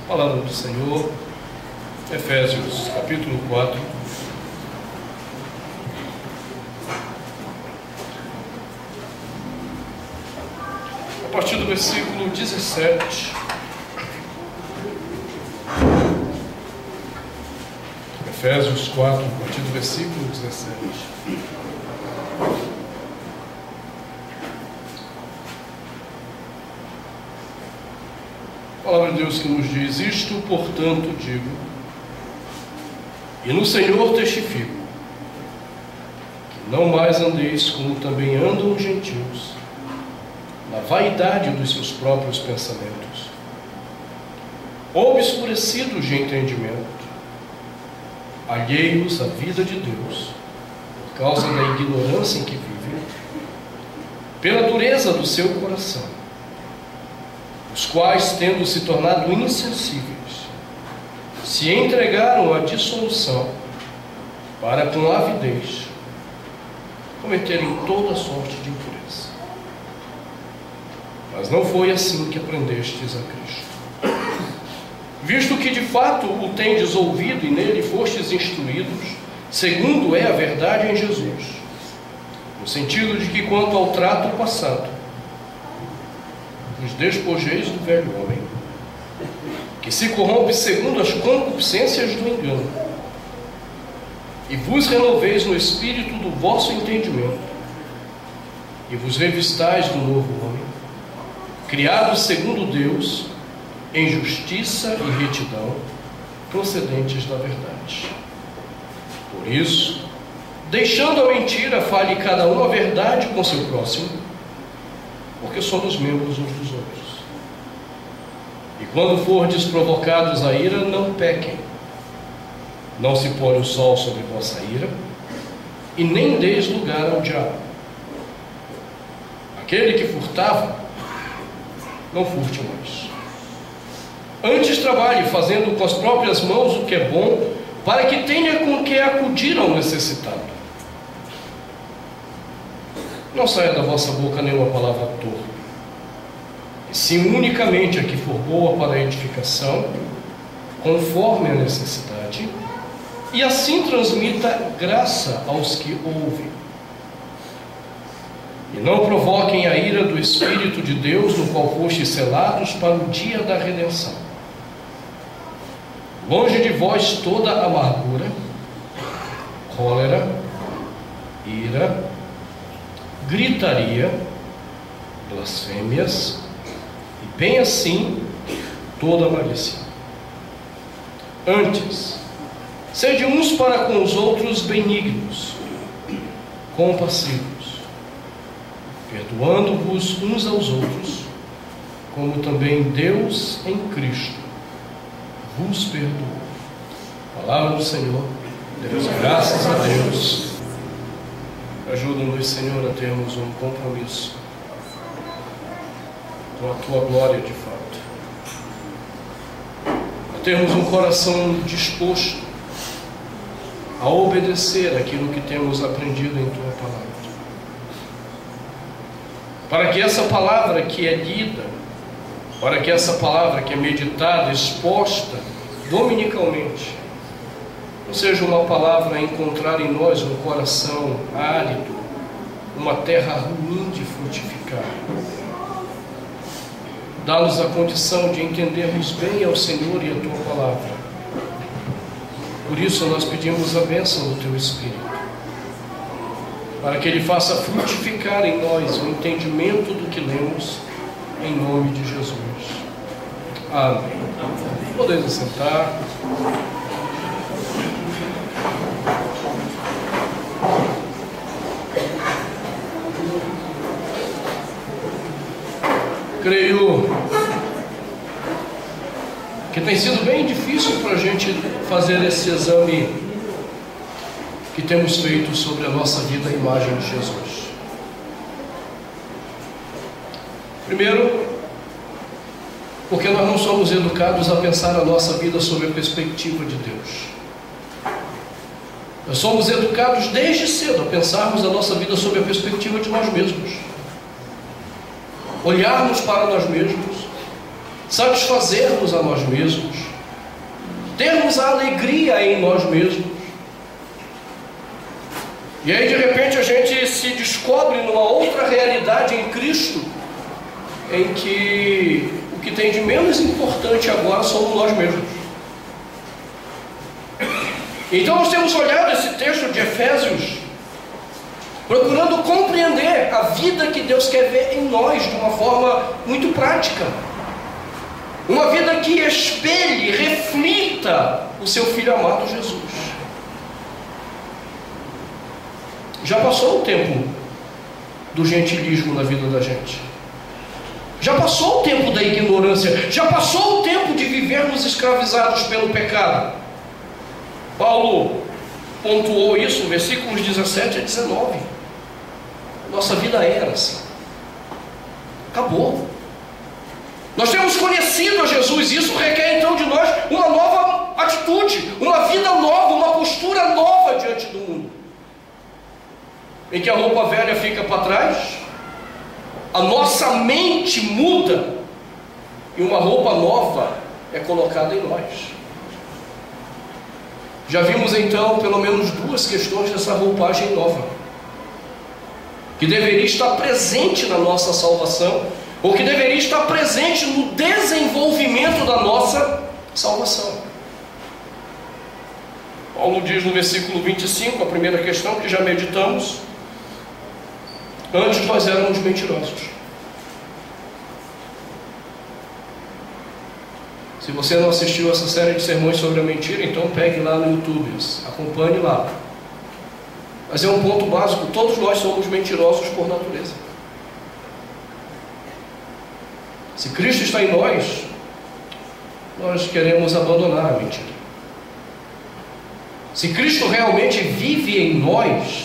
Palavra do Senhor, Efésios, capítulo 4. A partir do versículo 17. Efésios 4, a partir do versículo 17. A palavra de Deus que nos diz: isto, portanto, digo, e no Senhor testifico, que não mais andeis como também andam os gentios, na vaidade dos seus próprios pensamentos, obscurecidos de entendimento, alheios à vida de Deus, por causa da ignorância em que vivem, pela dureza do seu coração, os quais, tendo se tornado insensíveis, se entregaram à dissolução, para com avidez cometerem toda sorte de impureza. Mas não foi assim que aprendestes a Cristo. Visto que de fato o tendes ouvido e nele fostes instruídos, segundo é a verdade em Jesus, no sentido de que, quanto ao trato passado, vos despojeis do velho homem, que se corrompe segundo as concupiscências do engano, e vos renoveis no espírito do vosso entendimento, e vos revistais do novo homem, criado segundo Deus, em justiça e retidão, procedentes da verdade. Por isso, deixando a mentira, fale cada um a verdade com seu próximo, porque somos membros uns dos outros. E quando fordes provocados a ira, não pequem. Não se põe o sol sobre vossa ira, e nem deis lugar ao diabo. Aquele que furtava, não furte mais. Antes trabalhe, fazendo com as próprias mãos o que é bom, para que tenha com que acudir ao necessitado. Não saia da vossa boca nenhuma palavra torpe, e sim unicamente a que for boa para a edificação, conforme a necessidade, e assim transmita graça aos que ouvem. E não provoquem a ira do Espírito de Deus, no qual fostes selados para o dia da redenção. Longe de vós toda amargura, cólera, ira, gritaria, blasfêmias, e bem assim toda malícia. Antes, sede uns para com os outros benignos, compassivos, perdoando-vos uns aos outros, como também Deus em Cristo vos perdoou. Palavra do Senhor. Deus, graças a Deus. Ajuda-nos, Senhor, a termos um compromisso com a Tua glória de fato, a termos um coração disposto a obedecer aquilo que temos aprendido em Tua palavra, para que essa palavra que é lida, para que essa palavra que é meditada, exposta dominicalmente, não seja uma palavra a encontrar em nós um coração árido, uma terra ruim de frutificar. Dá-nos a condição de entendermos bem ao Senhor e a Tua palavra. Por isso nós pedimos a bênção do Teu Espírito, para que Ele faça frutificar em nós o entendimento do que lemos, em nome de Jesus. Amém. Podemos assentar. Creio que tem sido bem difícil para a gente fazer esse exame que temos feito sobre a nossa vida à imagem de Jesus. Primeiro, porque nós não somos educados a pensar a nossa vida sob a perspectiva de Deus. Nós somos educados desde cedo a pensarmos a nossa vida sob a perspectiva de nós mesmos. Olharmos para nós mesmos satisfazermos a nós mesmos, termos a alegria em nós mesmos. E aí de repente a gente se descobre numa outra realidade em Cristo, em que o que tem de menos importante agora somos nós mesmos. Então nós temos olhado esse texto de Efésios, procurando compreender a vida que Deus quer ver em nós de uma forma muito prática. Uma vida que espelhe, reflita o seu Filho amado Jesus. Já passou o tempo do gentilismo na vida da gente. Já passou o tempo da ignorância. Já passou o tempo de vivermos escravizados pelo pecado. Paulo pontuou isso, versículos 17 a 19. Nossa vida era assim. Acabou. Nós temos conhecido a Jesus. Isso requer então de nós uma nova atitude, uma vida nova, uma postura nova diante do mundo, em que a roupa velha fica para trás, a nossa mente muda e uma roupa nova é colocada em nós. Já vimos então pelo menos duas questões dessa roupagem nova, que deveria estar presente na nossa salvação, ou que deveria estar presente no desenvolvimento da nossa salvação. Paulo diz no versículo 25, a primeira questão que já meditamos: antes nós éramos mentirosos. Se você não assistiu essa série de sermões sobre a mentira, então pegue lá no YouTube, acompanhe lá. Mas é um ponto básico: todos nós somos mentirosos por natureza. Se Cristo está em nós, nós queremos abandonar a mentira. Se Cristo realmente vive em nós,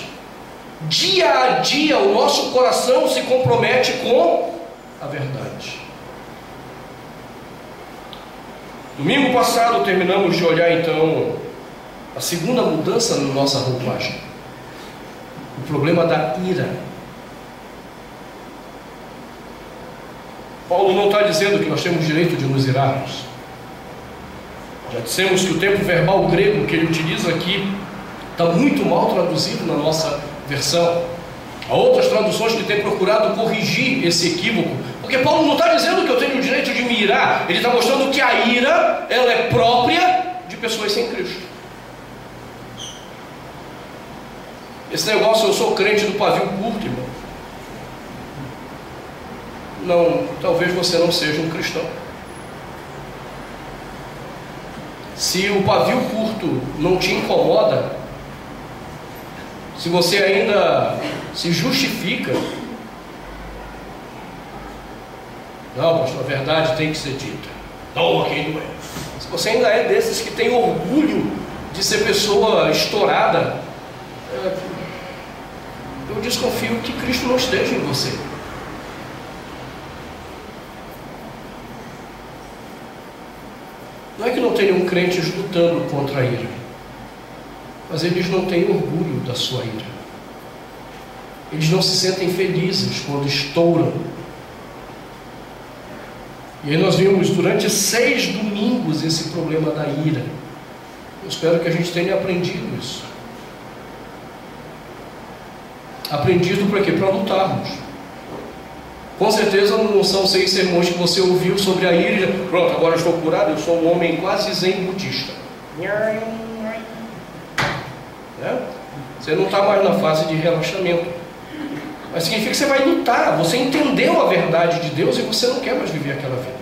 dia a dia o nosso coração se compromete com a verdade. Domingo passado terminamos de olhar então a segunda mudança na nossa roupagem, o problema da ira. Paulo não está dizendo que nós temos direito de nos irarmos. Já dissemos que o tempo verbal grego que ele utiliza aqui está muito mal traduzido na nossa versão. Há outras traduções que têm procurado corrigir esse equívoco, porque Paulo não está dizendo que eu tenho o direito de me irar. Ele está mostrando que a ira, ela é própria de pessoas sem Cristo. Esse negócio, eu sou crente do pavio curto, irmão. Não, talvez você não seja um cristão. Se o pavio curto não te incomoda, se você ainda se justifica, não, pastor, a verdade tem que ser dita, não, quem não é. Se você ainda é desses que tem orgulho de ser pessoa estourada, eu desconfio que Cristo não esteja em você. Não é que não tenham crentes lutando contra a ira, mas eles não têm orgulho da sua ira. Eles não se sentem felizes quando estouram. E aí nós vimos durante 6 domingos esse problema da ira. Eu espero que a gente tenha aprendido isso. Aprendido para quê? Para lutarmos. Com certeza não são 6 sermões que você ouviu sobre a ira. Pronto, agora eu estou curado, eu sou um homem quase zen budista. Né? Você não está mais na fase de relaxamento. Mas significa que você vai lutar. Você entendeu a verdade de Deus e você não quer mais viver aquela vida.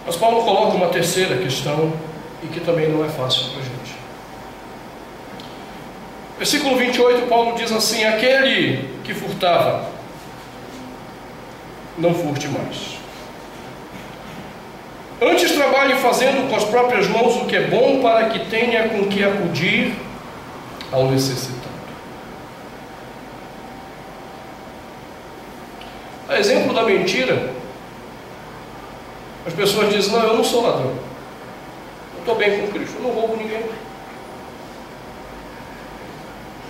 Mas Paulo coloca uma terceira questão, e que também não é fácil para a gente. Versículo 28, Paulo diz assim: aquele que furtava, não furte mais. Antes trabalhe fazendo com as próprias mãos o que é bom, para que tenha com que acudir ao necessitado. A exemplo da mentira, as pessoas dizem: não, eu não sou ladrão, eu estou bem com Cristo, eu não roubo ninguém.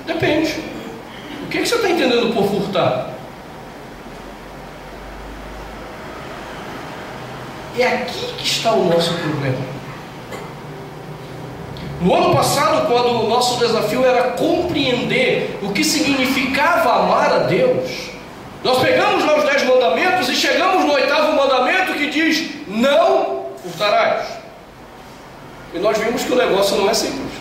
Depende. O que você está entendendo por furtar? É aqui que está o nosso problema. No ano passado, quando o nosso desafio era compreender o que significava amar a Deus, nós pegamos lá os 10 mandamentos e chegamos no 8º mandamento que diz: não furtarás. E nós vimos que o negócio não é simples.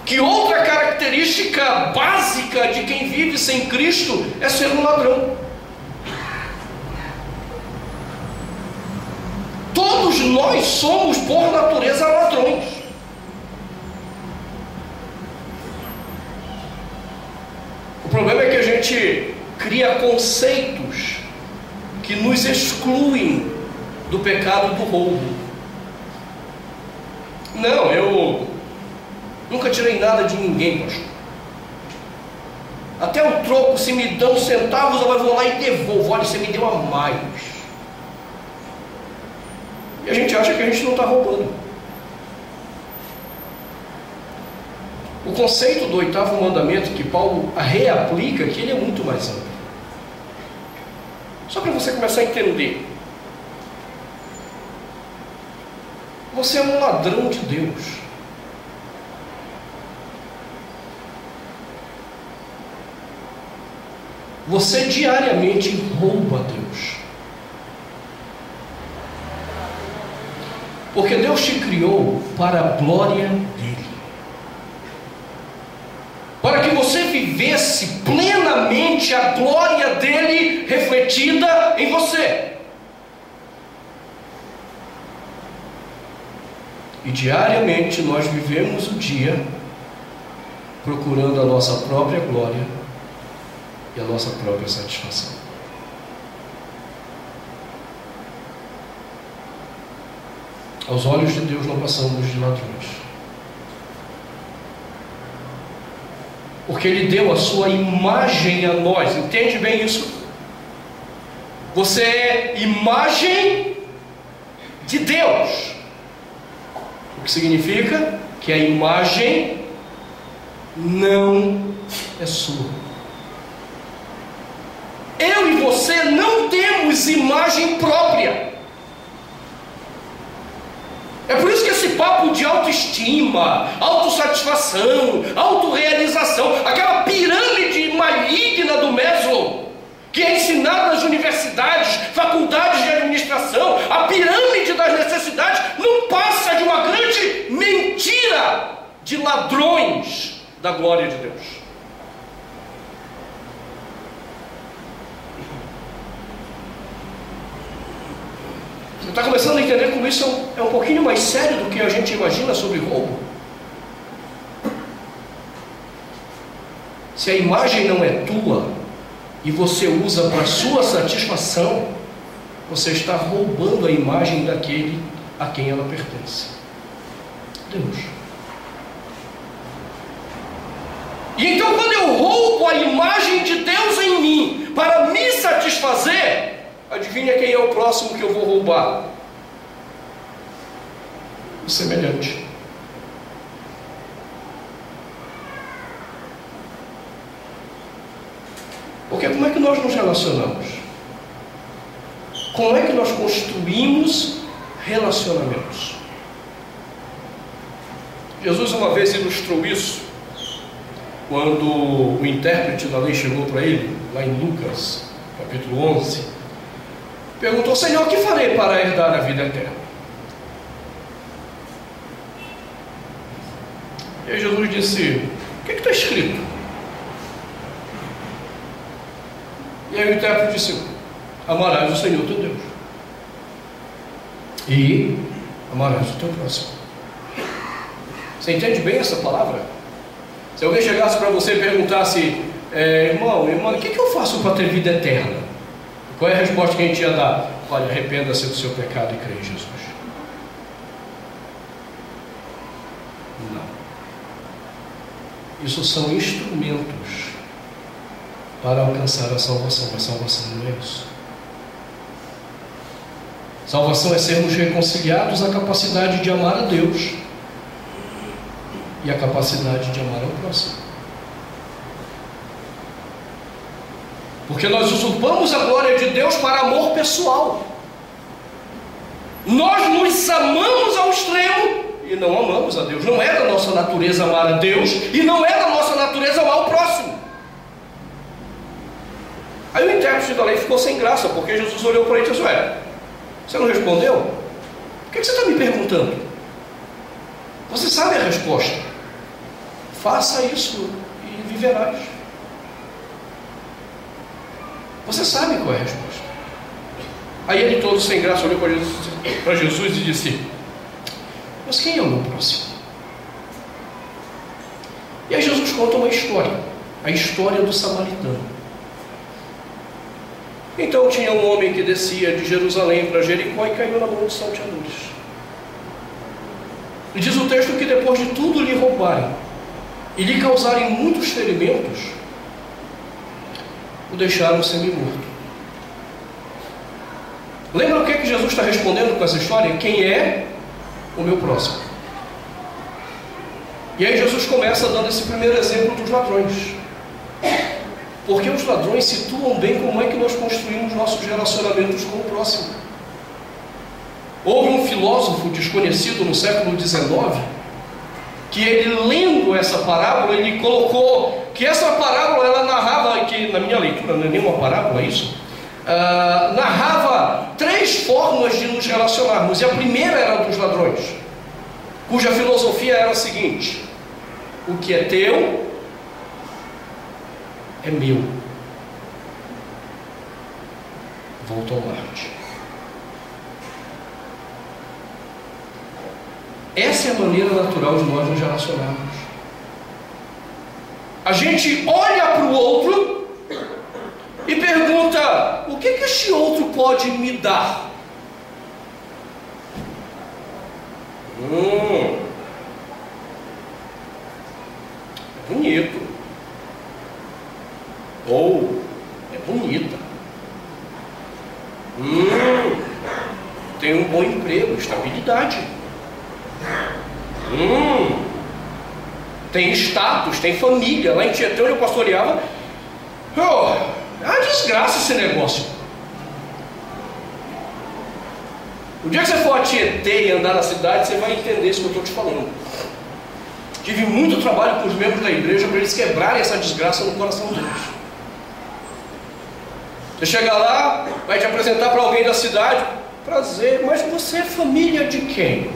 Que outra característica básica de quem vive sem Cristo é ser um ladrão. Todos nós somos, por natureza, ladrões. O problema é que a gente cria conceitos que nos excluem do pecado do roubo. Não, eu nunca tirei nada de ninguém, pastor. Até o troco, se me dão centavos, eu vou lá e devolvo. Olha, você me deu a mais. E a gente acha que a gente não está roubando. O conceito do 8º mandamento que Paulo reaplica aqui, ele é muito mais amplo. Só para você começar a entender. Você é um ladrão de Deus. Você diariamente rouba Deus. Porque Deus te criou para a glória dele. Para que você vivesse plenamente a glória dele refletida em você. E diariamente nós vivemos o dia procurando a nossa própria glória e a nossa própria satisfação. Aos olhos de Deus não passamos de ladrões. Porque Ele deu a sua imagem a nós. Entende bem isso? Você é imagem de Deus. O que significa que a imagem não é sua. Eu e você não temos imagem própria. É por isso que esse papo de autoestima, autossatisfação, autorrealização, aquela pirâmide maligna do Maslow, que é ensinada nas universidades, faculdades de administração, a pirâmide das necessidades, não passa de uma grande mentira de ladrões da glória de Deus. Você está começando a entender como isso é um pouquinho mais sério do que a gente imagina sobre roubo? Se a imagem não é tua e você usa para sua satisfação, você está roubando a imagem daquele a quem ela pertence. Deus. E então, quando eu roubo a imagem de Deus em mim para me satisfazer, adivinha quem é o próximo que eu vou roubar? O semelhante. Porque como é que nós nos relacionamos? Como é que nós construímos relacionamentos? Jesus uma vez ilustrou isso quando o intérprete da lei chegou para ele, lá em Lucas, capítulo 11, perguntou: Senhor, o que farei para herdar a vida eterna? E aí Jesus disse: o que está escrito? E aí o intérprete disse: amarás o Senhor teu Deus e amarás o teu próximo. Você entende bem essa palavra? Se alguém chegasse para você e perguntasse: irmão, irmã, o que eu faço para ter vida eterna? Qual é a resposta que a gente ia dar? Olha, arrependa-se do seu pecado e crê em Jesus. Não. Isso são instrumentos para alcançar a salvação. Mas salvação não é isso. Salvação é sermos reconciliados à capacidade de amar a Deus e a capacidade de amar ao próximo. Porque nós usurpamos a glória de Deus para amor pessoal. Nós nos amamos ao extremo e não amamos a Deus. Não é da nossa natureza amar a Deus e não é da nossa natureza amar o próximo. Aí o intérprete da lei ficou sem graça, porque Jesus olhou para ele e disse: ué, você não respondeu? Por que você está me perguntando? Você sabe a resposta. Faça isso e viverás. Você sabe qual é a resposta. Aí ele, todo sem graça, olhou para Jesus e disse: mas quem é o meu próximo? E aí Jesus conta uma história, a história do samaritano. Então tinha um homem que descia de Jerusalém para Jericó e caiu na mão de salteadores. E diz o texto que depois de tudo lhe roubarem e lhe causarem muitos ferimentos, o deixaram semi-morto. Lembra o que é que Jesus está respondendo com essa história? Quem é o meu próximo? E aí Jesus começa dando esse primeiro exemplo dos ladrões. Porque os ladrões situam bem como é que nós construímos nossos relacionamentos com o próximo. Houve um filósofo desconhecido no século XIX, que ele, lendo essa parábola, ele colocou que essa parábola, ela narrava, que na minha leitura não é nenhuma parábola isso, narrava 3 formas de nos relacionarmos, e a primeira era dos ladrões, cuja filosofia era a seguinte: o que é teu é meu, vou tomar-te. Essa é a maneira natural de nós nos relacionarmos. A gente olha para o outro e pergunta: o que que este outro pode me dar? É bonito. Ou é bonita. Tem um bom emprego, estabilidade. Tem status, tem família. Lá em Tietê, onde eu pastoreava, é uma desgraça esse negócio. O dia que você for a Tietê e andar na cidade, você vai entender isso que eu estou te falando. Tive muito trabalho com os membros da igreja para eles quebrarem essa desgraça no coração deles. Você chega lá, vai te apresentar para alguém da cidade: prazer, mas você é família de quem?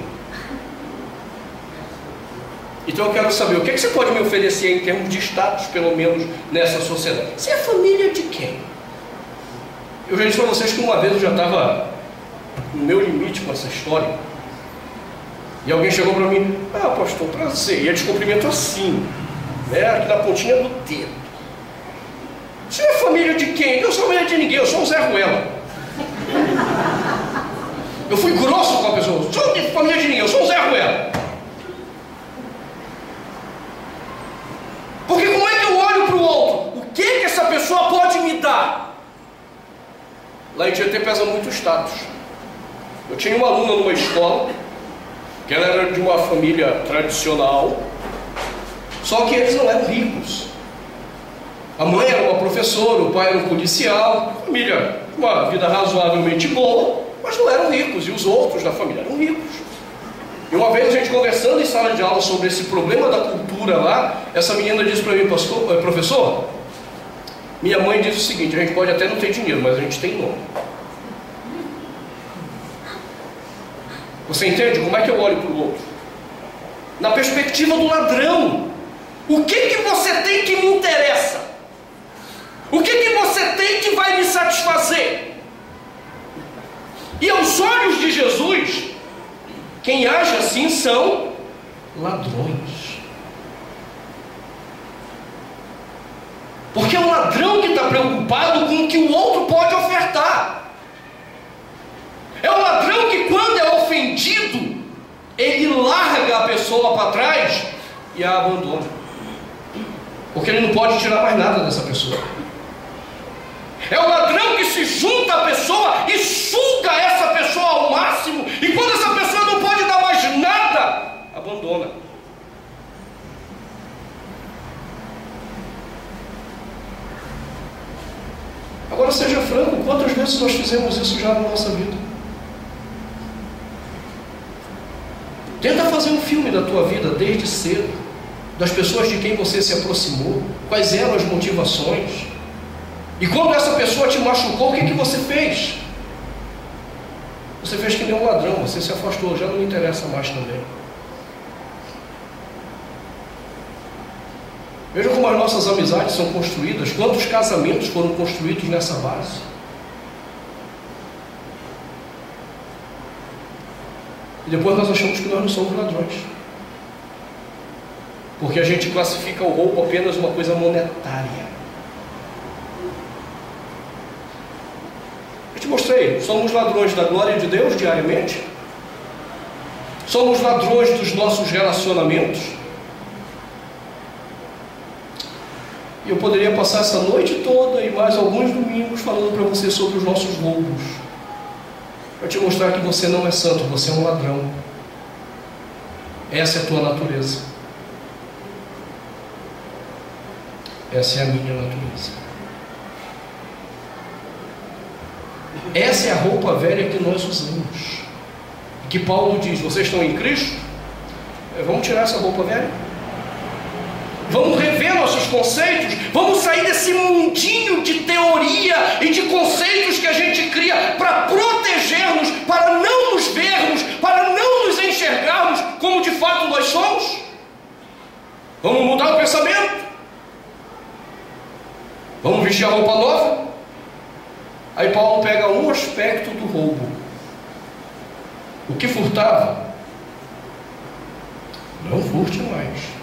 Então eu quero saber, o que é que você pode me oferecer em termos de status, pelo menos nessa sociedade? Você é família de quem? Eu já disse para vocês que uma vez eu já estava no meu limite com essa história, e alguém chegou para mim: pastor, prazer, e eles cumprimentam assim, né, aqui na pontinha do dedo. Você é família de quem? Eu sou família de ninguém, eu sou um Zé Ruela. Eu fui grosso com a pessoa: sou de família de ninguém, eu sou um Zé Ruela. Porque como é que eu olho para o outro? O que que essa pessoa pode me dar? Lá em Tietê pesa muito o status. Eu tinha uma aluna numa escola, que ela era de uma família tradicional, só que eles não eram ricos. A mãe era uma professora, o pai era um policial, família, uma vida razoavelmente boa, mas não eram ricos, e os outros da família eram ricos. E uma vez a gente conversando em sala de aula sobre esse problema da cultura lá, essa menina disse para mim: professor, minha mãe diz o seguinte: a gente pode até não ter dinheiro, mas a gente tem nome. Você entende como é que eu olho para o outro? Na perspectiva do ladrão. O que que você tem que me interessa? O que que você tem que vai me satisfazer? E aos olhos de Jesus, quem age assim são ladrões. Porque é um ladrão que está preocupado com o que o outro pode ofertar. É um ladrão que, quando é ofendido, ele larga a pessoa para trás e a abandona. Porque ele não pode tirar mais nada dessa pessoa. É o ladrão que se junta à pessoa e suga essa pessoa ao máximo, e quando essa pessoa não pode dar mais nada, abandona. Agora seja franco, quantas vezes nós fizemos isso já na nossa vida? Tenta fazer um filme da tua vida desde cedo, das pessoas de quem você se aproximou, quais eram as motivações. E quando essa pessoa te machucou, o que você fez? Você fez que nem um ladrão, você se afastou, já não me interessa mais também. Veja como as nossas amizades são construídas, quantos casamentos foram construídos nessa base. E depois nós achamos que nós não somos ladrões, porque a gente classifica o roubo apenas uma coisa monetária. Eu te mostrei, somos ladrões da glória de Deus diariamente, somos ladrões dos nossos relacionamentos. E eu poderia passar essa noite toda e mais alguns domingos falando para você sobre os nossos roubos, para te mostrar que você não é santo, você é um ladrão. Essa é a tua natureza. Essa é a minha natureza. Essa é a roupa velha que nós usamos. Que Paulo diz: vocês estão em Cristo? Vamos tirar essa roupa velha? Vamos rever nossos conceitos? Vamos sair desse mundinho de teoria e de conceitos que a gente cria para proteger-nos, para não nos vermos, para não nos enxergarmos como de fato nós somos? Vamos mudar o pensamento? Vamos vestir a roupa nova? Aí Paulo pega um aspecto do roubo. O que furtava, não furte mais.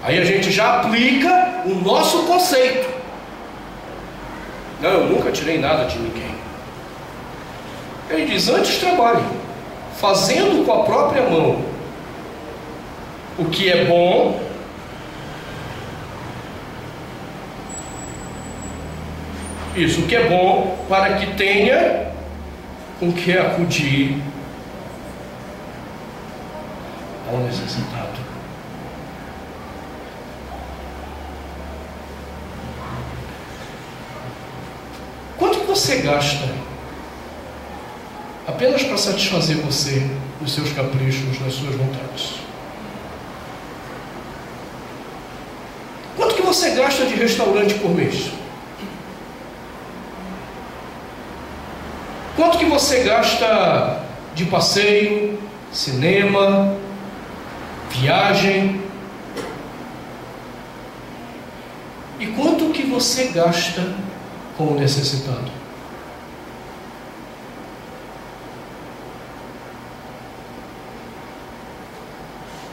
Aí a gente já aplica o nosso conceito. Não, eu nunca tirei nada de ninguém. Ele diz: antes trabalhe, fazendo com a própria mão o que é bom, isso, o que é bom, para que tenha com que acudir ao necessitado. Quanto que você gasta apenas para satisfazer você, nos seus caprichos, nas suas vontades? Quanto que você gasta de restaurante por mês? Quanto que você gasta de passeio, cinema, viagem? E quanto que você gasta com o necessitado?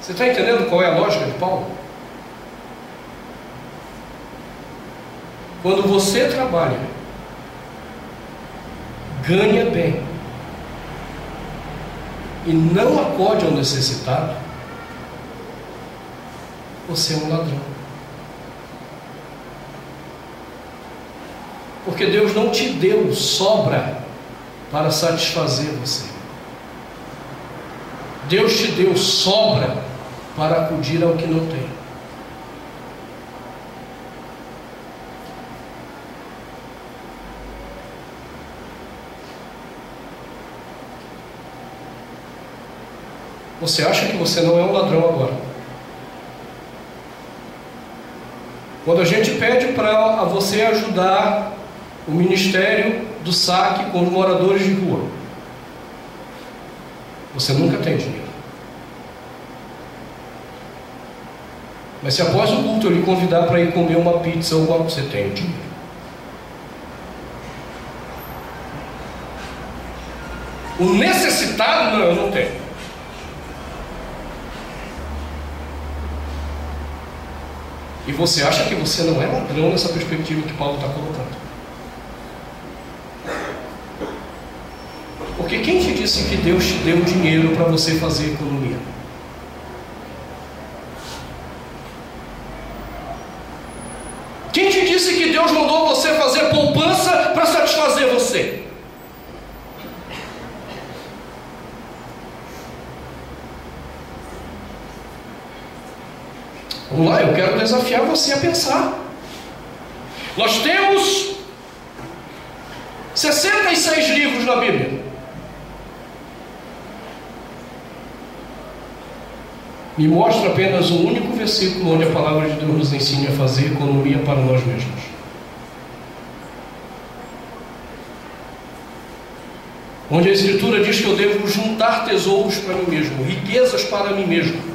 Você está entendendo qual é a lógica de Paulo? Quando você trabalha, ganha bem e não acode ao necessitado, você é um ladrão. Porque Deus não te deu sobra para satisfazer você. Deus te deu sobra para acudir ao que não tem. Você acha que você não é um ladrão agora? Quando a gente pede para você ajudar o ministério do saque com os moradores de rua, você nunca tem dinheiro. Mas se após o culto eu lhe convidar para ir comer uma pizza ou algo, você tem o dinheiro. O necessitado, não, eu não tenho. E você acha que você não é ladrão nessa perspectiva que Paulo está colocando? Porque quem te disse que Deus te deu dinheiro para você fazer economia? Quem te disse que Deus mandou você fazer poupança para satisfazer você? Vamos lá, eu quero desafiar você a pensar. Nós temos 66 livros na Bíblia. Me mostra apenas um único versículo onde a palavra de Deus nos ensina a fazer economia para nós mesmos. Onde a Escritura diz que eu devo juntar tesouros para mim mesmo, riquezas para mim mesmo.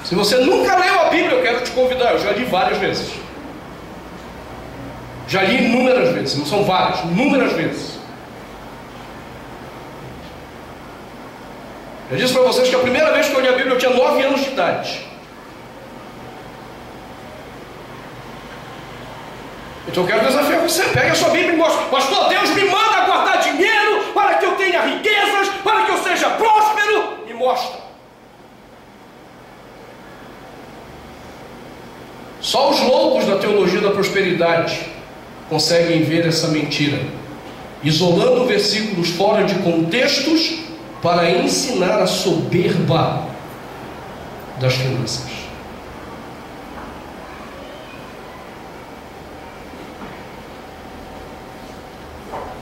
Se você nunca leu a Bíblia, eu quero te convidar. Eu já li várias vezes. Já li inúmeras vezes, não são várias, inúmeras vezes. Eu disse para vocês que a primeira vez que eu li a Bíblia eu tinha 9 anos de idade. Então eu quero desafiar você. Pegue a sua Bíblia e mostre: pastor, Deus me manda guardar dinheiro para que eu tenha riquezas, para que eu seja próspero. E mostra. Só os loucos da teologia da prosperidade conseguem ver essa mentira, isolando versículos fora de contextos para ensinar a soberba das finanças.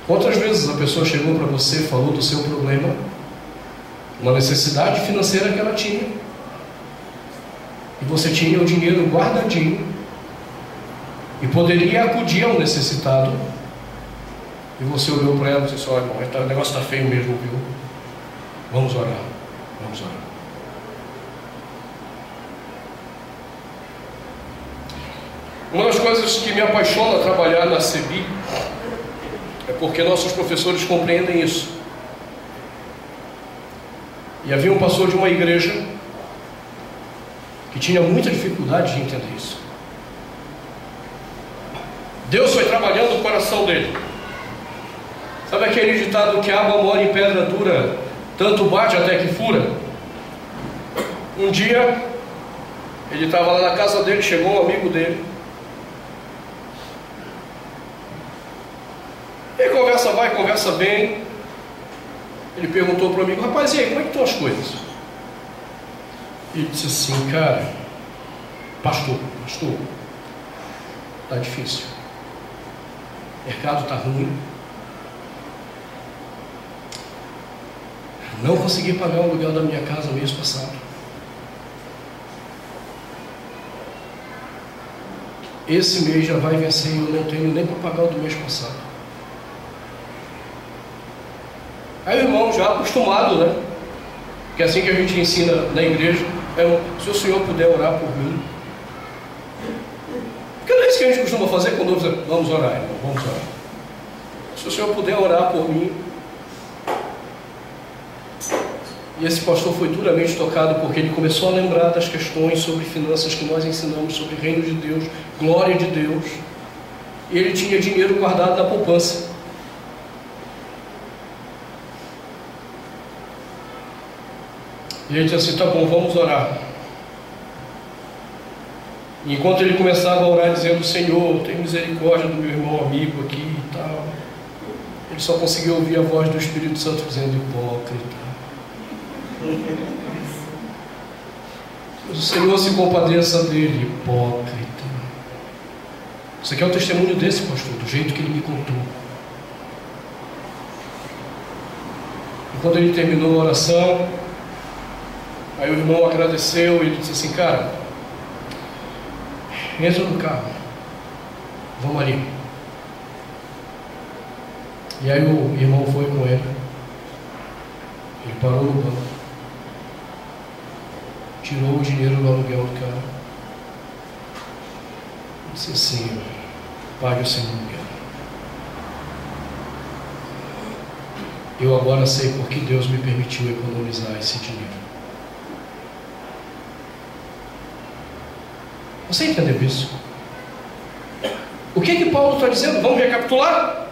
Quantas vezes a pessoa chegou para você e falou do seu problema, uma necessidade financeira que ela tinha, e você tinha o dinheiro guardadinho e poderia acudir ao necessitado, e você olhou para ela e disse: olha, irmão, o negócio está feio mesmo, viu? Vamos orar, vamos orar. Uma das coisas que me apaixona trabalhar na CEBI é porque nossos professores compreendem isso. E havia um pastor de uma igreja que tinha muita dificuldade de entender isso. Deus foi trabalhando o coração dele. Sabe aquele ditado que a água mora em pedra dura, tanto bate até que fura? Um dia ele estava lá na casa dele, chegou um amigo dele, e conversa vai, conversa bem. Ele perguntou para o amigo: rapaz, e aí, como é que estão as coisas? Ele disse assim: cara, pastor, está difícil, o mercado está ruim, não consegui pagar o aluguel da minha casa mês passado, esse mês já vai vencer e eu não tenho nem para pagar o do mês passado. Aí o irmão, já acostumado, né? Que é assim que a gente ensina na igreja: se o senhor puder orar por mim. Porque não é isso que a gente costuma fazer quando diz: vamos orar, irmão, vamos orar. Se o senhor puder orar por mim. E esse pastor foi duramente tocado, porque ele começou a lembrar das questões sobre finanças que nós ensinamos, sobre o reino de Deus, glória de Deus. E ele tinha dinheiro guardado na poupança. E ele disse assim: tá bom, vamos orar. E enquanto ele começava a orar dizendo: Senhor, tem misericórdia do meu irmão amigo aqui e tal, ele só conseguiu ouvir a voz do Espírito Santo dizendo: hipócrita. O Senhor se compadeça dele, hipócrita. Isso aqui é o testemunho desse pastor, do jeito que ele me contou. E quando ele terminou a oração, aí o irmão agradeceu e ele disse assim: cara, entra no carro, vamos ali. E aí o irmão foi com ele. Ele parou no banco, tirou o dinheiro do aluguel do carro, disse assim: pague o seu aluguel. Eu agora sei por que Deus me permitiu economizar esse dinheiro. Você entendeu isso? O que Paulo está dizendo? Vamos recapitular?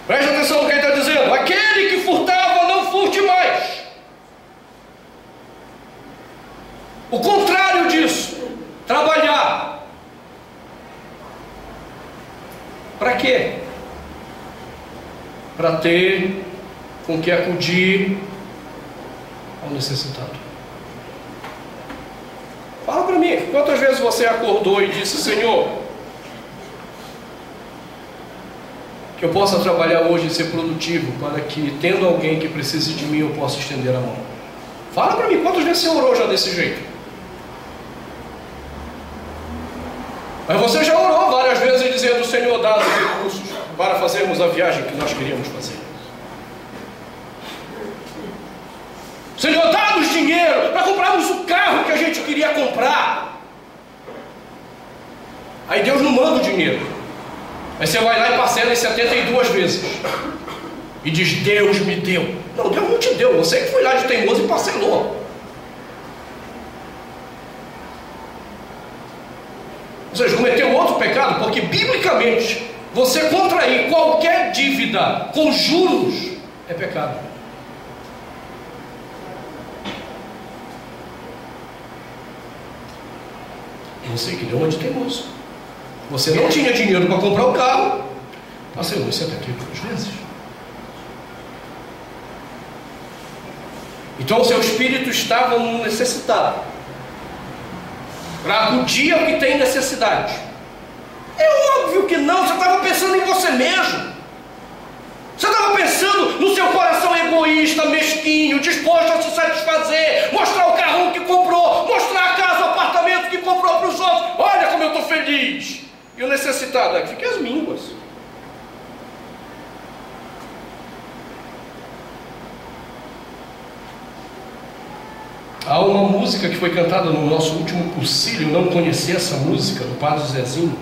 Preste atenção no que ele está dizendo: aquele que furtava, não furte mais. O contrário disso, trabalhar. Para quê? Para ter com que acudir ao necessitado. Fala para mim. mim, quantas vezes você acordou e disse: Senhor, que eu possa trabalhar hoje e ser produtivo, para que, tendo alguém que precise de mim, eu possa estender a mão? Fala para mim, quantas vezes você orou já desse jeito? Mas você já orou várias vezes dizendo: Senhor, dá os recursos para fazermos a viagem que nós queríamos fazer. Senhor, dá-nos dinheiro para comprarmos o carro que a gente queria comprar. Aí Deus não manda o dinheiro. Aí você vai lá e parcela em 72 vezes. E diz: Deus me deu. Não, Deus não te deu. Você que foi lá de teimoso e parcelou. Ou seja, cometeu outro pecado, porque biblicamente você contrair qualquer dívida com juros é pecado. Você que deu uma de teimoso. Você não tinha dinheiro para comprar o carro, parcelou em 72 vezes. Então o seu espírito estava necessitado para acudir ao que tem necessidade. É óbvio que não, você estava pensando em você mesmo. Você estava pensando no seu coração egoísta, mesquinho, disposto a se satisfazer, mostrar o carro que comprou, mostrar a casa, o apartamento que comprou para os outros. Olha como eu estou feliz. E o necessitado é que fique as mínguas. Há uma música que foi cantada no nosso último concílio, não conhecia essa música, do Padre Zezinho.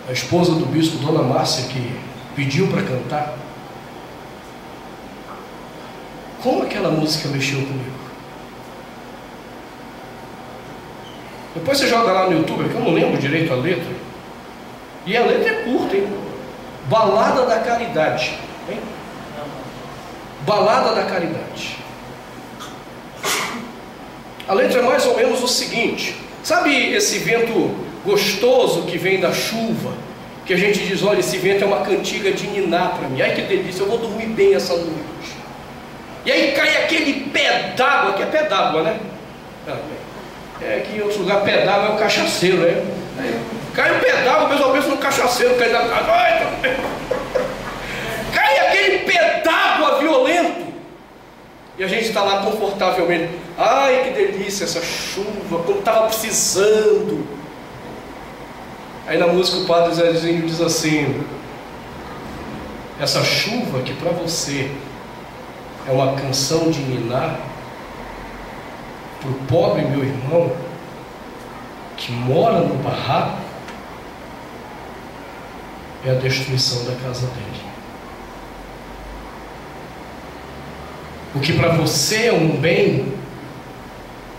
A esposa do bispo, Dona Márcia, que pediu para cantar. Como aquela música mexeu comigo? Depois você joga lá no YouTube, que eu não lembro direito a letra. E a letra é curta, hein? Balada da Caridade, hein? Balada da Caridade. A letra é mais ou menos o seguinte: sabe esse vento gostoso que vem da chuva, que a gente diz: olha, esse vento é uma cantiga de niná para mim, ai que delícia, eu vou dormir bem essa noite. E aí cai aquele pé d'água, que é pé d'água, né? É que em outro lugar pé d'água é o cachaceiro, né? Cai o pé d'água, o pessoal pensa no cachaceiro, cai da casa. Cai aquele pé d'água violento. E a gente está lá confortavelmente. Ai que delícia essa chuva, como estava precisando. Aí na música o Padre Zezinho diz assim: essa chuva que para você é uma canção de niná, para o pobre meu irmão que mora no barraco, é a destruição da casa dele. O que para você é um bem,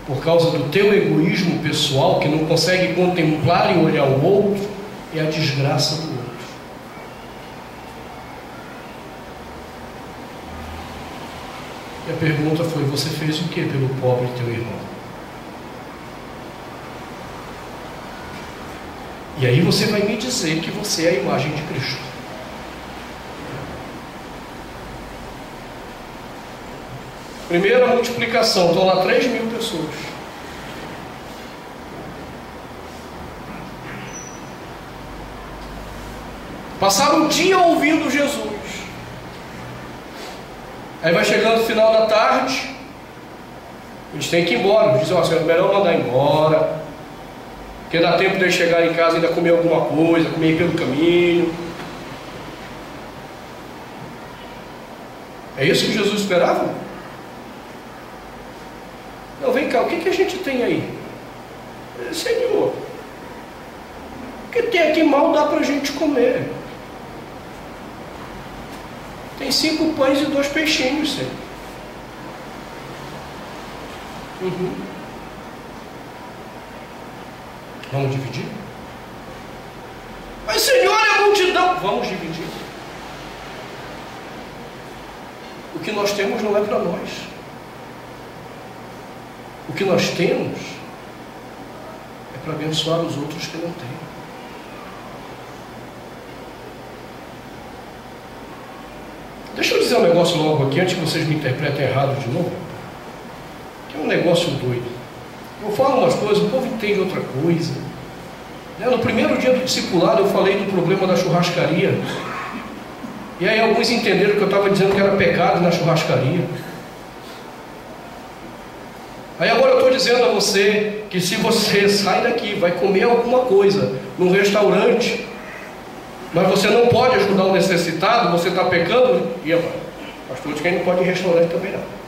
por causa do teu egoísmo pessoal, que não consegue contemplar e olhar o outro, é a desgraça do outro. E a pergunta foi: você fez o que pelo pobre teu irmão? E aí você vai me dizer que você é a imagem de Cristo. Primeira multiplicação, estão lá 3.000 pessoas. Passaram um dia ouvindo Jesus. Aí vai chegando o final da tarde, eles têm que ir embora. Eles dizem: ó, é melhor mandar embora, porque dá tempo de eles chegarem em casa e ainda comer alguma coisa, comer pelo caminho. É isso que Jesus esperava? Não, vem cá, o que a gente tem aí? Senhor, o que tem aqui mal dá para a gente comer. Tem 5 pães e 2 peixinhos, Senhor. Vamos dividir? Mas Senhor, é multidão. Vamos dividir. O que nós temos não é para nós. O que nós temos é para abençoar os outros que não têm. Deixa eu dizer um negócio logo aqui, antes que vocês me interpretem errado de novo. Que é um negócio doido. Eu falo umas coisas, o povo entende outra coisa. No primeiro dia do discipulado eu falei do problema da churrascaria. E aí alguns entenderam que eu estava dizendo que era pecado na churrascaria. Aí agora eu estou dizendo a você que se você sai daqui, vai comer alguma coisa num restaurante, mas você não pode ajudar o necessitado, você está pecando. E eu, pastor, diz que não pode ir em restaurante também não.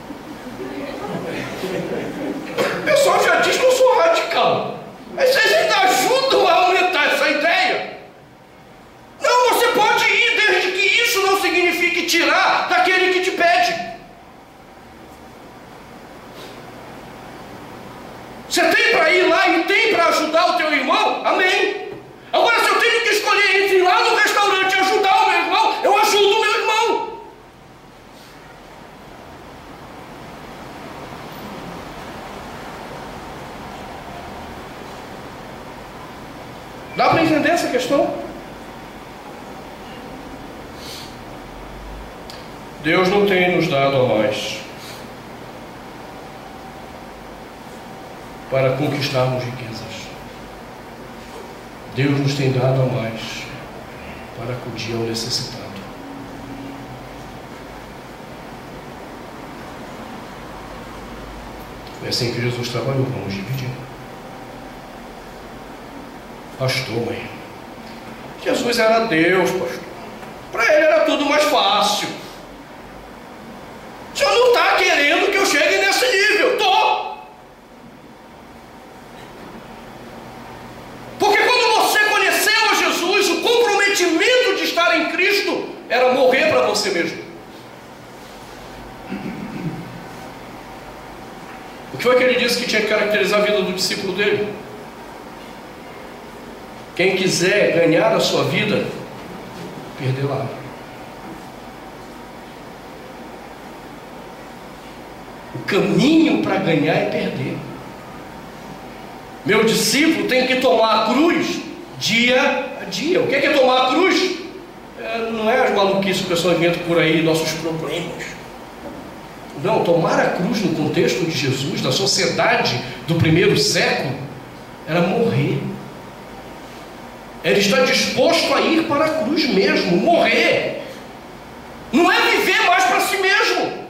O pessoal já diz que eu sou radical, mas vocês ainda ajudam a aumentar essa ideia. Não, você pode ir, desde que isso não signifique tirar daquele que te pede. Você tem para ir lá e tem para ajudar o teu irmão? Amém. Agora, se eu tenho que escolher entre ir lá no restaurante e ajudar o meu irmão, eu ajudo o meu irmão. Dá para entender essa questão? Deus não tem nos dado a mais para conquistarmos riquezas. Deus nos tem dado a mais para acudir ao necessitado. Foi assim que Jesus trabalhou, vamos dividir. Pastor, mãe, Jesus era Deus, pastor. Para ele era tudo mais fácil. O senhor não está querendo que eu chegue nesse nível? Estou. Porque quando você conheceu a Jesus, o comprometimento de estar em Cristo era morrer para você mesmo. O que foi que ele disse que tinha que caracterizar a vida do discípulo dele? Quem quiser ganhar a sua vida, perdê-la. O caminho para ganhar é perder. Meu discípulo tem que tomar a cruz dia a dia. O que é tomar a cruz? Não é as maluquices que o pessoal inventa por aí, nossos problemas. Não, tomar a cruz no contexto de Jesus, da sociedade do primeiro século, era morrer. Era estar disposto a ir para a cruz mesmo, morrer. Não é viver mais para si mesmo.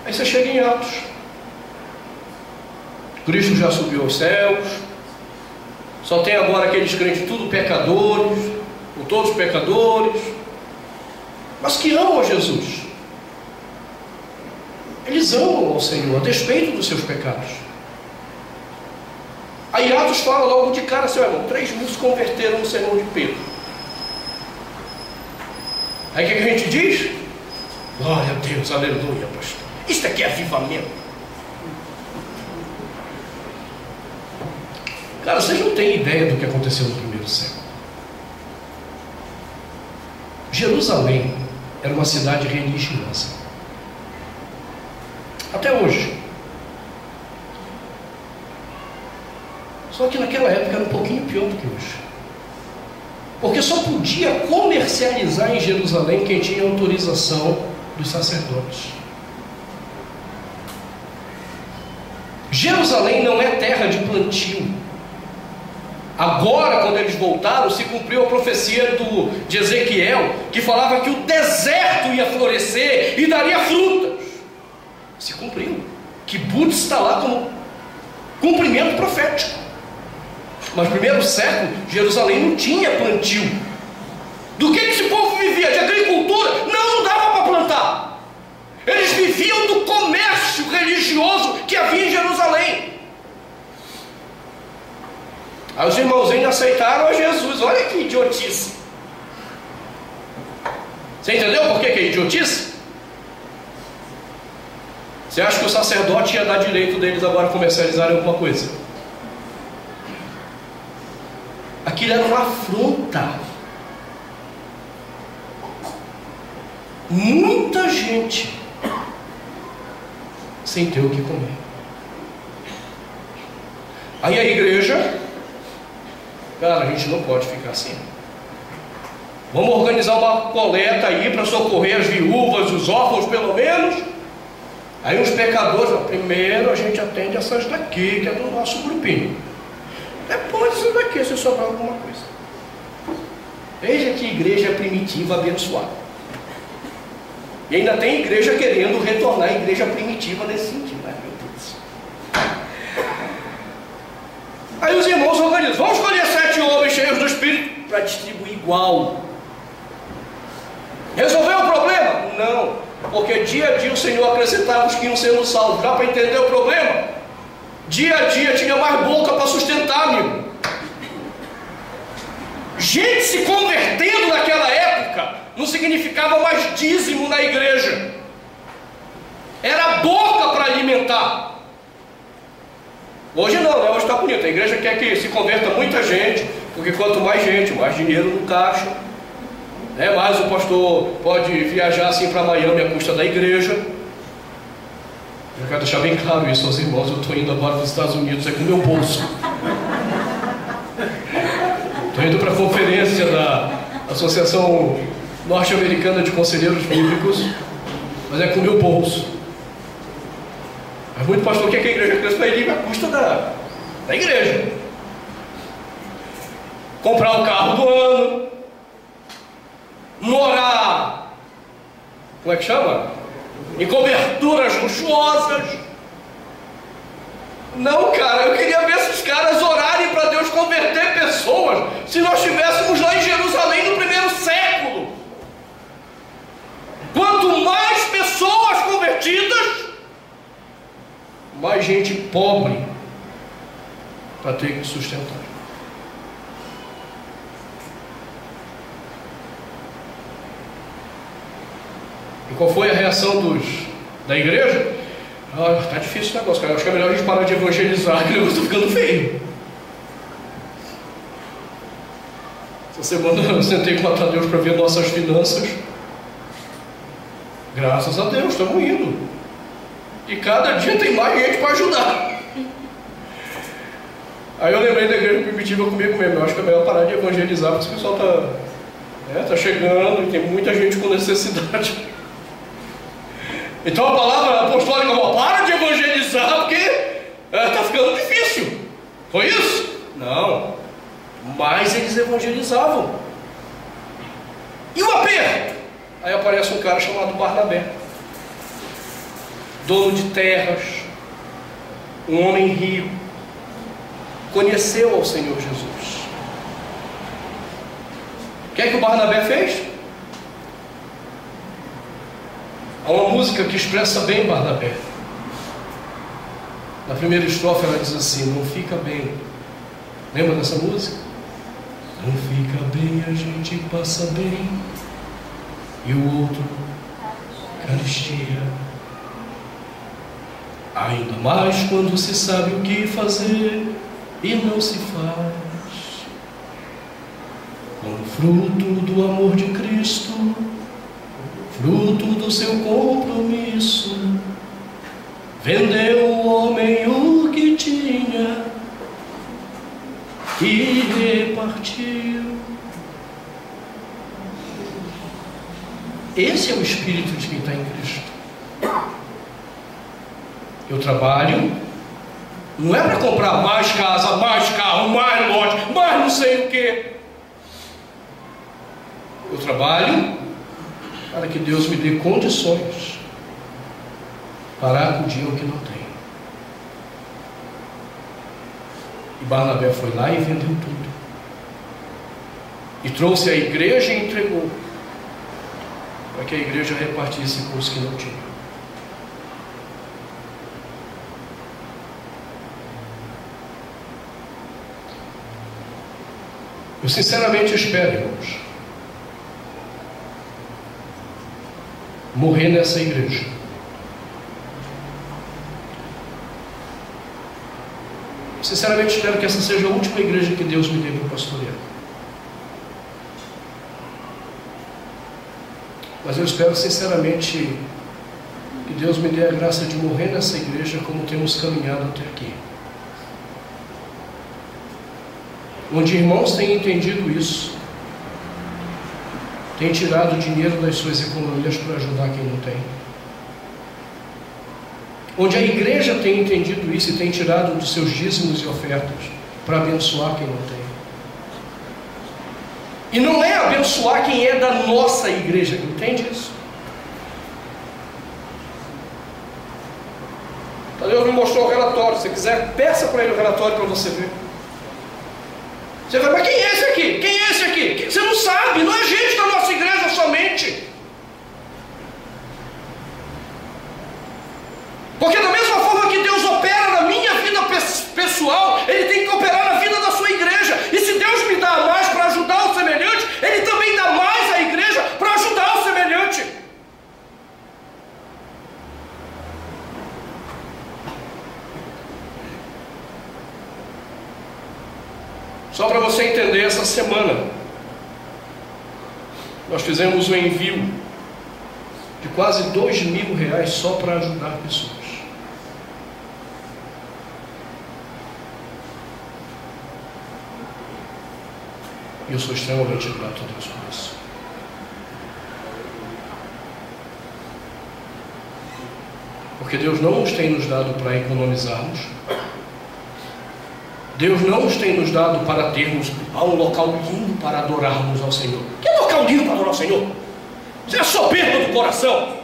Aí você chega em Atos. Cristo já subiu aos céus. Só tem agora aqueles crentes tudo pecadores, ou todos pecadores, mas que amam a Jesus. Eles amam ao Senhor, a despeito dos seus pecados. Aí Atos fala logo de cara assim, irmão, 3.000 se converteram no sermão de Pedro. Aí o que a gente diz? Glória a Deus, aleluia, pastor. Isso aqui é avivamento. Cara, vocês não têm ideia do que aconteceu no primeiro século. Jerusalém era uma cidade religiosa. Até hoje. Só que naquela época era um pouquinho pior do que hoje. Porque só podia comercializar em Jerusalém quem tinha autorização dos sacerdotes. Jerusalém não é terra de plantio. Agora, quando eles voltaram, se cumpriu a profecia de Ezequiel, que falava que o deserto ia florescer e daria frutas. Se cumpriu. Kibbutz está lá como cumprimento profético. Mas no primeiro século, Jerusalém não tinha plantio. Do que esse povo vivia? De agricultura? Não dava para plantar. Eles viviam do comércio religioso que havia em Jerusalém. Aí os irmãozinhos aceitaram a Jesus. Olha que idiotice. Você entendeu por que é idiotice? Você acha que o sacerdote ia dar direito deles agora comercializarem alguma coisa? Aquilo era uma afronta. Muita gente sem ter o que comer. Aí a igreja, cara, a gente não pode ficar assim. Vamos organizar uma coleta aí para socorrer as viúvas, os órfãos pelo menos. Aí os pecadores, primeiro a gente atende essas daqui, que é do nosso grupinho. Depois isso daqui, se sobrar alguma coisa. Veja que igreja primitiva abençoada. E ainda tem igreja querendo retornar à igreja primitiva nesse sentido, né, meu Deus? Aí os irmãos organizam, vamos escolher 7 homens cheios do Espírito para distribuir igual. Resolveu o problema? Não, porque dia a dia o Senhor acrescentava os que iam sendo salvos. Dá para entender o problema? Dia a dia tinha mais boca para sustentar, amigo. Gente se convertendo naquela época não significava mais dízimo na igreja. Era boca para alimentar. Hoje não, né? Hoje está bonito. A igreja quer que se converta muita gente, porque quanto mais gente, mais dinheiro no caixa, né? Mais o pastor pode viajar assim para Miami à custa da igreja. Eu quero deixar bem claro isso aos irmãos. Eu estou indo agora para os Estados Unidos, é com o meu bolso. Estou indo para a conferência da Associação Norte-Americana de Conselheiros Bíblicos, mas é com o meu bolso. Mas muito pastor quer que a igreja cresça para ele à custa da igreja. Comprar o carro do ano, morar, como é que chama? Em coberturas luxuosas. Não, cara, eu queria ver esses caras orarem para Deus converter pessoas, se nós estivéssemos lá em Jerusalém no primeiro século. Quanto mais pessoas convertidas, mais gente pobre para ter que sustentar. E qual foi a reação da igreja? Tá difícil o negócio, cara. Eu acho que é melhor a gente parar de evangelizar, que o negócio está ficando feio. Essa semana eu sentei com o Tadeu para ver nossas finanças. Graças a Deus, estamos indo. E cada dia tem mais gente para ajudar. Aí eu lembrei da igreja primitiva comigo mesmo. Eu acho que é melhor parar de evangelizar, porque o pessoal tá chegando e tem muita gente com necessidade. Então a palavra apostólica é: para de evangelizar, porque está ficando difícil. Foi isso? Não. Mas eles evangelizavam. E o aperto? Aí aparece um cara chamado Barnabé, dono de terras, um homem rico, conheceu ao Senhor Jesus. O que é que o Barnabé fez? Há uma música que expressa bem Barnabé. Na primeira estrofe ela diz assim: não fica bem. Lembra dessa música? Não fica bem, a gente passa bem, e o outro carestia. Ainda mais quando se sabe o que fazer e não se faz. Como fruto do amor de Cristo, fruto do seu compromisso, vendeu o homem o que tinha e repartiu. Esse é o espírito de quem está em Cristo. Eu trabalho, não é para comprar mais casa, mais carro, mais lote, mais não sei o que. Eu trabalho para que Deus me dê condições para acudir ao que não tem. E Barnabé foi lá e vendeu tudo, e trouxe a igreja e entregou, para que a igreja repartisse com os que não tinham. Eu sinceramente espero, irmãos, morrer nessa igreja. Sinceramente espero que essa seja a última igreja que Deus me dê para pastorear. Mas eu espero sinceramente que Deus me dê a graça de morrer nessa igreja como temos caminhado até aqui. Onde irmãos têm entendido isso tem tirado dinheiro das suas economias para ajudar quem não tem. Onde a igreja tem entendido isso e tem tirado dos seus dízimos e ofertas para abençoar quem não tem. E não é abençoar quem é da nossa igreja, entende isso? Deus me mostrou o relatório. Se quiser, peça para ele o relatório para você ver. Você vai, mas quem é esse aqui? Quem é esse aqui? Você não sabe, não é gente da nossa igreja somente. Porque da mesma forma que Deus opera na minha vida pessoal, Ele tem que operar na vida da sua igreja. E se Deus me dá mais para ajudar o semelhante, Ele também dá mais à igreja para ajudar o semelhante. Só para você entender, essa semana nós fizemos um envio de quase R$2.000 só para ajudar pessoas. E eu sou extremamente grato a Deus por isso. Porque Deus não nos tem nos dado para economizarmos. Deus não nos tem nos dado para termos um local lindo para adorarmos ao Senhor. Que local lindo para adorar ao Senhor? Você é soberba do coração.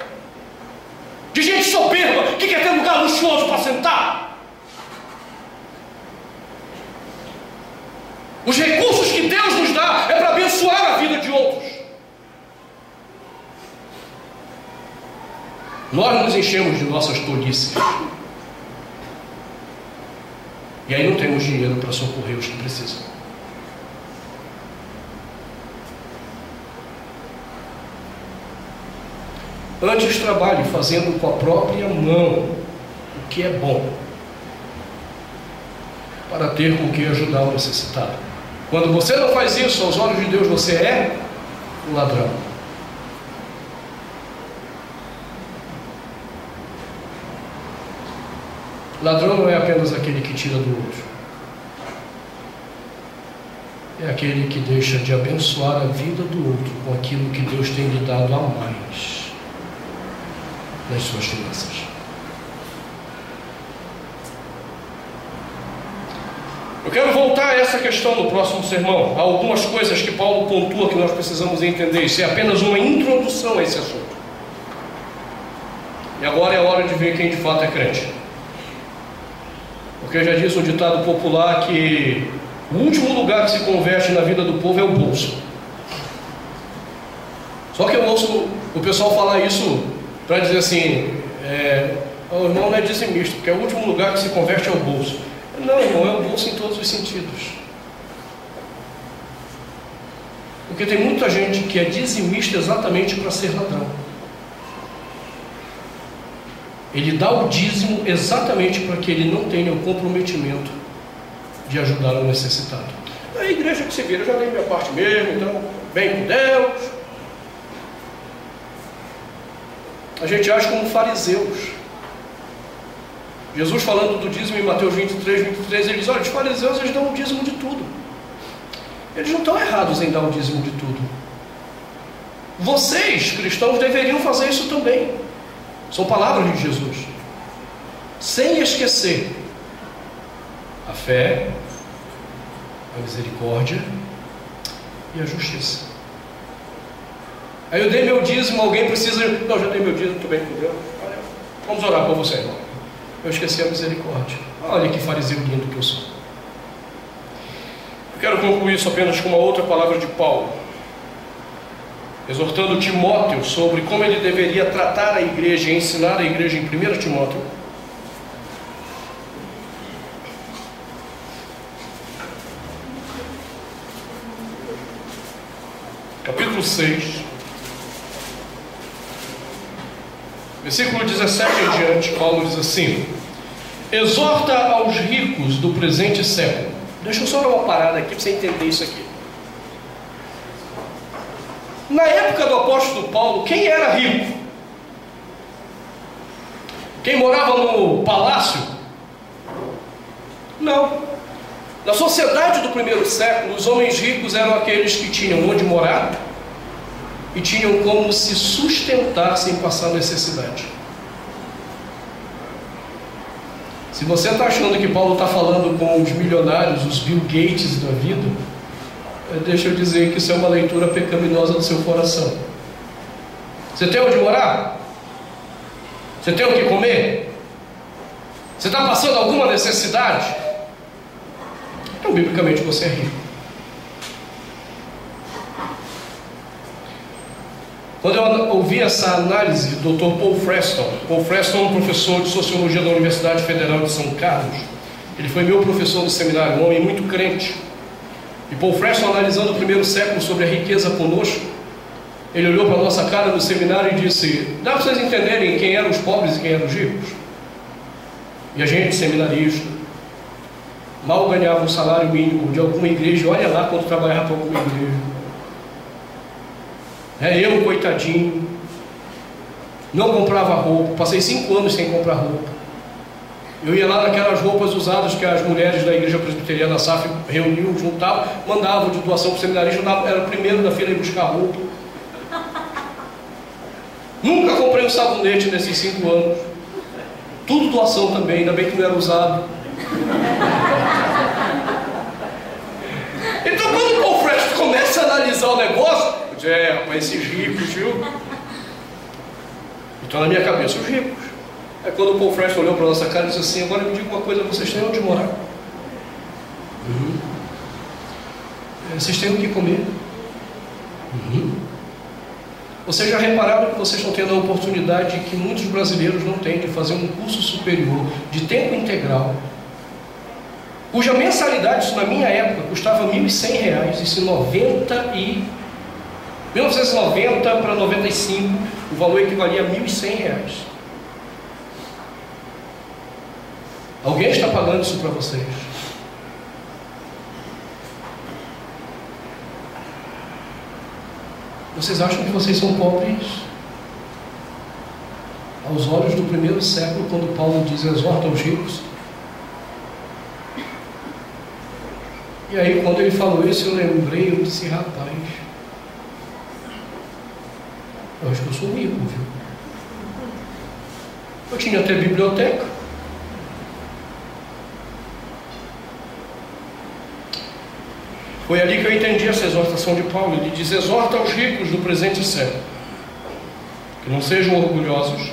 De gente soberba que quer ter lugar luxuoso para sentar. Os recursos que Deus nos dá é para abençoar a vida de outros. Nós nos enchemos de nossas tolices. E aí não temos dinheiro para socorrer os que precisam. Antes trabalhe fazendo com a própria mão o que é bom, para ter com que ajudar o necessitado. Quando você não faz isso, aos olhos de Deus você é um ladrão. Ladrão não é apenas aquele que tira do outro. É aquele que deixa de abençoar a vida do outro com aquilo que Deus tem lhe dado a mais nas suas finanças. Eu quero voltar a essa questão no próximo sermão. Há algumas coisas que Paulo pontua que nós precisamos entender. Isso é apenas uma introdução a esse assunto. E agora é a hora de ver quem de fato é crente. Porque já diz um ditado popular que o último lugar que se converte na vida do povo é o bolso. Só que eu ouço o pessoal falar isso para dizer assim, o irmão não é dizimista, porque o último lugar que se converte é o bolso. Não, irmão, é o bolso em todos os sentidos. Porque tem muita gente que é dizimista exatamente para ser ladrão. Ele dá o dízimo exatamente para que ele não tenha o comprometimento de ajudar o necessitado. É a igreja que se vira, eu já dei minha parte mesmo, então vem com Deus. A gente age como fariseus. Jesus falando do dízimo em Mateus 23, ele diz, olha, os fariseus eles dão o dízimo de tudo. Eles não estão errados em dar o dízimo de tudo. Vocês, cristãos, deveriam fazer isso também. São palavras de Jesus. Sem esquecer a fé, a misericórdia e a justiça. Aí eu dei meu dízimo, alguém precisa... Não, já dei meu dízimo, estou bem com Deus. Vamos orar por você, irmão. Eu esqueci a misericórdia. Olha que fariseu lindo que eu sou. Eu quero concluir isso apenas com uma outra palavra de Paulo, exortando Timóteo sobre como ele deveria tratar a igreja e ensinar a igreja em 1 Timóteo. Capítulo 6, versículo 17 em diante, Paulo diz assim: exorta aos ricos do presente século. Deixa eu só dar uma parada aqui para você entender isso aqui. Na época do apóstolo Paulo, quem era rico? Quem morava no palácio? Não. Na sociedade do primeiro século, os homens ricos eram aqueles que tinham onde morar, e tinham como se sustentar sem passar necessidade. Se você está achando que Paulo está falando com os milionários, os Bill Gates da vida, deixa eu dizer que isso é uma leitura pecaminosa do seu coração. Você tem onde morar? Você tem o que comer? Você está passando alguma necessidade? Então, biblicamente, você é rico. Quando eu ouvi essa análise do Dr. Paul Freston é um professor de Sociologia da Universidade Federal de São Carlos. Ele foi meu professor no seminário, um homem muito crente. E Paul Freston, analisando o primeiro século sobre a riqueza conosco, ele olhou para a nossa cara no seminário e disse: dá para vocês entenderem quem eram os pobres e quem eram os ricos? E a gente, seminarista, mal ganhava um salário mínimo de alguma igreja. Olha lá quando trabalhava para alguma igreja. Eu, coitadinho, não comprava roupa, passei 5 anos sem comprar roupa. Eu ia lá naquelas roupas usadas que as mulheres da igreja presbiteriana SAF reuniam, juntavam, mandavam de doação para o seminarista, era o primeiro da fila a ir buscar roupa. Nunca comprei um sabonete nesses 5 anos. Tudo doação também, ainda bem que não era usado. Então quando o Paul Freston começa a analisar o negócio, rapaz, esses ricos, viu? Então na minha cabeça, os ricos. Aí quando o Paul Freston olhou para a nossa cara e disse assim: agora me diga uma coisa, vocês têm onde morar? Vocês têm o que comer? Vocês já repararam que vocês estão tendo a oportunidade que muitos brasileiros não têm de fazer um curso superior de tempo integral, cuja mensalidade, isso na minha época, custava R$ 1.100, isso em 1990 para 95, o valor equivalia a R$ 1.100. Alguém está pagando isso para vocês? Vocês acham que vocês são pobres? Aos olhos do primeiro século, quando Paulo diz: exorta os ricos. E aí, quando ele falou isso, eu lembrei, eu disse: rapaz, eu acho que eu sou rico, viu? Eu tinha até biblioteca. Foi ali que eu entendi essa exortação de Paulo. Ele diz: exorta aos ricos do presente século, que não sejam orgulhosos,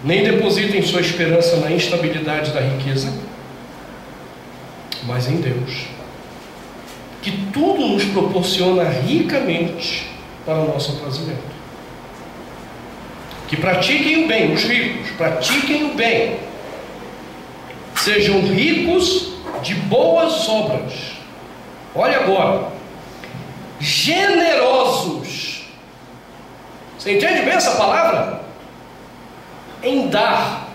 nem depositem sua esperança na instabilidade da riqueza, mas em Deus, que tudo nos proporciona ricamente para o nosso aprazimento. Que pratiquem o bem, os ricos, pratiquem o bem, sejam ricos de boas obras. Olha agora, generosos. Você entende bem essa palavra? Em dar.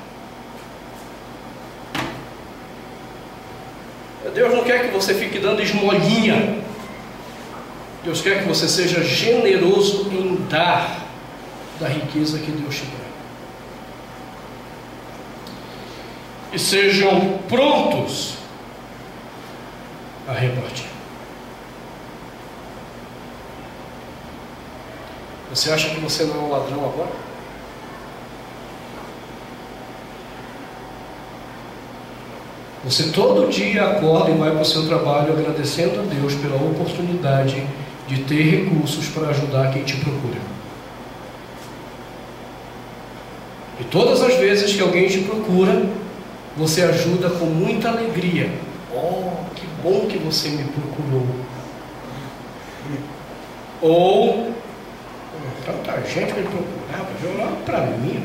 Deus não quer que você fique dando esmolinha. Deus quer que você seja generoso em dar da riqueza que Deus te dá. E sejam prontos a repartir. Você acha que você não é um ladrão agora? Você todo dia acorda e vai para o seu trabalho agradecendo a Deus pela oportunidade de ter recursos para ajudar quem te procura. E todas as vezes que alguém te procura, você ajuda com muita alegria. Oh, que bom que você me procurou. Ou tanta gente me procurava, olha para mim,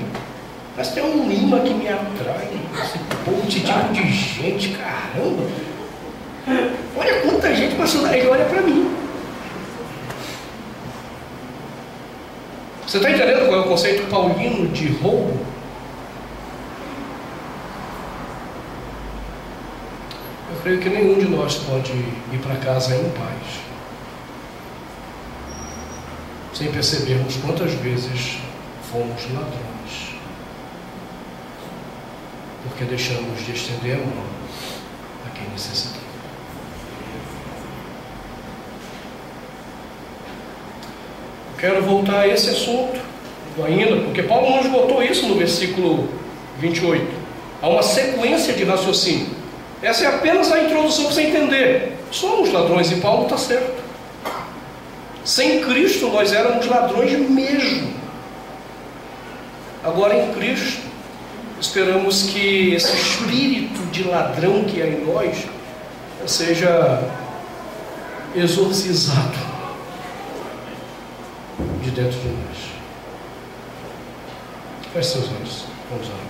mas tem um imã que me atrai, esse povo de tipo de gente, caramba. Olha quanta gente passou daí, ele olha para mim. Você está entendendo qual é o conceito paulino de roubo? Eu creio que nenhum de nós pode ir para casa em paz, sem percebermos quantas vezes fomos ladrões, porque deixamos de estender a mão a quem necessita. quero voltar a esse assunto ainda, porque Paulo não esgotou isso no versículo 28. Há uma sequência de raciocínio. Essa é apenas a introdução para você entender. Somos ladrões e Paulo está certo. Sem Cristo nós éramos ladrões mesmo. Agora em Cristo, esperamos que esse espírito de ladrão que é em nós seja exorcizado de dentro de nós. Feche seus olhos, vamos orar.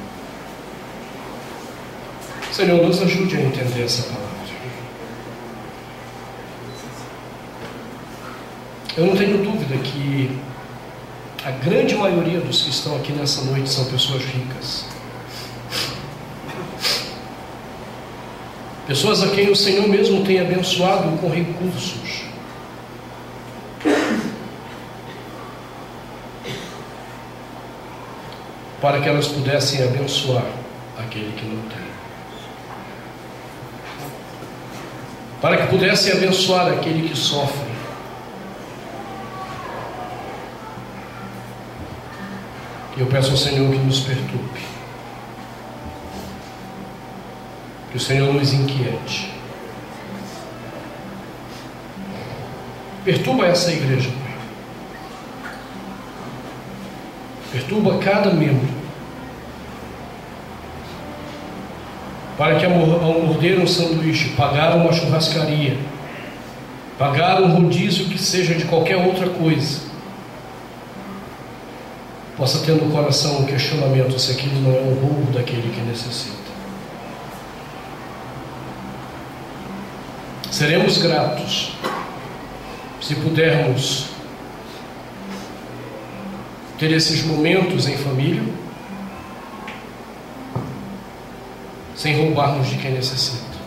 Senhor, nos ajude a entender essa palavra. Eu não tenho dúvida que a grande maioria dos que estão aqui nessa noite são pessoas ricas. Pessoas a quem o Senhor mesmo tem abençoado com recursos. Para que elas pudessem abençoar aquele que não tem. Para que pudessem abençoar aquele que sofre. Eu peço ao Senhor que nos perturbe. Que o Senhor nos inquiete. Perturba essa igreja, Pai. Perturba cada membro. Para que ao morder um sanduíche, pagar uma churrascaria, pagar um rodízio que seja de qualquer outra coisa, possa ter no coração um questionamento se aquilo não é um roubo daquele que necessita. Seremos gratos se pudermos ter esses momentos em família, sem roubarmos de quem necessita.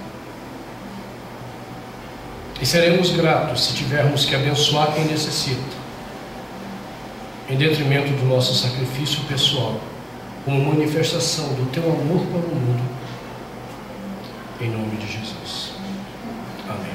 E seremos gratos se tivermos que abençoar quem necessita, em detrimento do nosso sacrifício pessoal, como manifestação do teu amor para o mundo, em nome de Jesus. Amém.